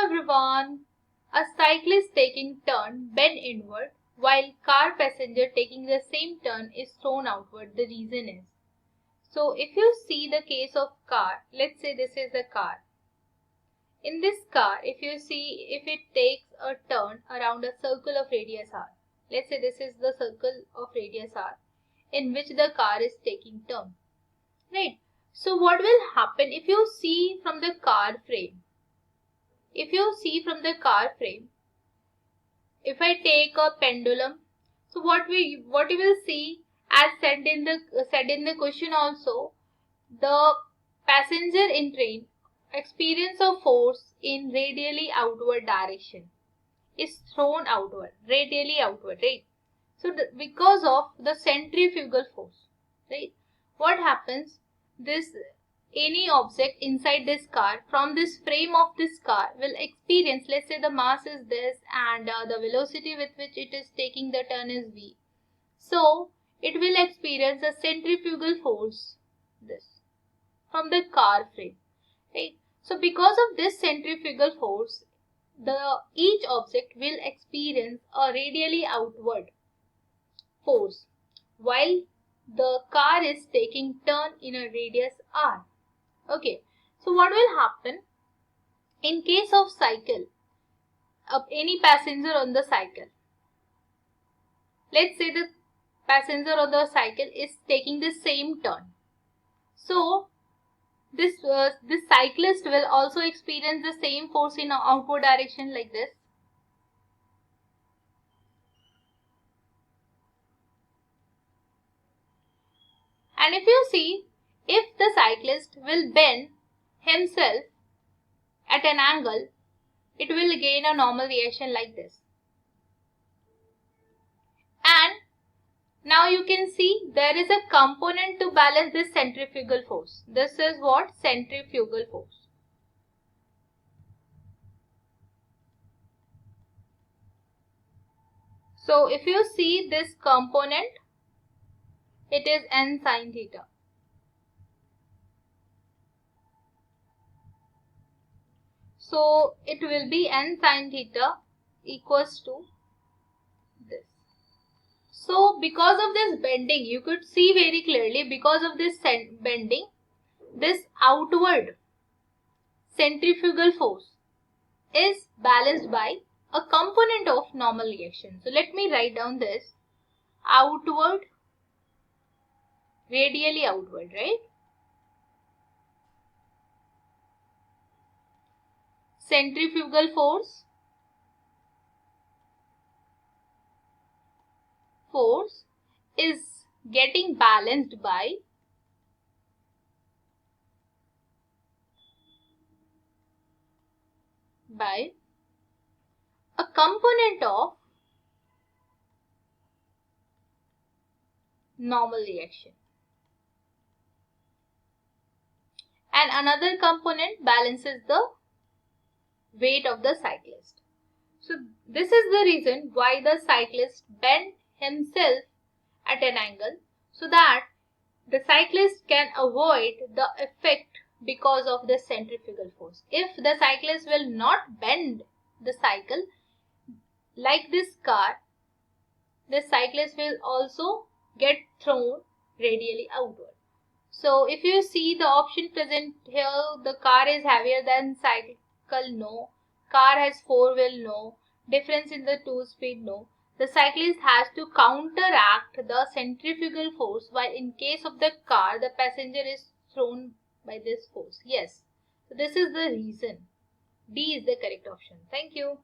everyone. A cyclist taking turn bend inward while car passenger taking the same turn is thrown outward. The reason is. So if you see the case of car, let's say this is a car. In this car, if you see if it takes a turn around a circle of radius r. Let's say this is the circle of radius r in which the car is taking turn. Right. So what will happen if you see from the car frame? If you see from the car frame, if I take a pendulum, so what you will see, as said in the question also, the passenger in train experience of force in radially outward direction is thrown outward, radially outward, right? So because of the centrifugal force, right? What happens? Any object inside this car from this frame of this car will experience, let's say the mass is this and the velocity with which it is taking the turn is v. So it will experience a centrifugal force this from the car frame, right? So because of this centrifugal force, each object will experience a radially outward force while the car is taking turn in a radius r. Okay, so what will happen in case of cycle, any passenger on the cycle? Let's say the passenger on the cycle is taking the same turn. So this cyclist will also experience the same force in an outward direction like this. And if you see, if the cyclist will bend himself at an angle, it will gain a normal reaction like this. And now you can see there is a component to balance this centrifugal force. This is what? Centrifugal force. So if you see this component, it is n sin theta. So it will be n sin theta equals to this. So because of this bending, you could see very clearly, because of this bending, this outward centrifugal force is balanced by a component of normal reaction. So let me write down this: outward, radially outward, right? Centrifugal force is getting balanced by a component of normal reaction, and another component balances the weight of the cyclist. So this is the reason why the cyclist bent himself at an angle, so that the cyclist can avoid the effect because of the centrifugal force. If the cyclist will not bend the cycle like this car, the cyclist will also get thrown radially outward. So if you see the option present here, the car is heavier than cycle, no. Car has four wheel, no. Difference in the two speed, no. The cyclist has to counteract the centrifugal force, while in case of the car, the passenger is thrown by this force. Yes. So this is the reason. D is the correct option. Thank you.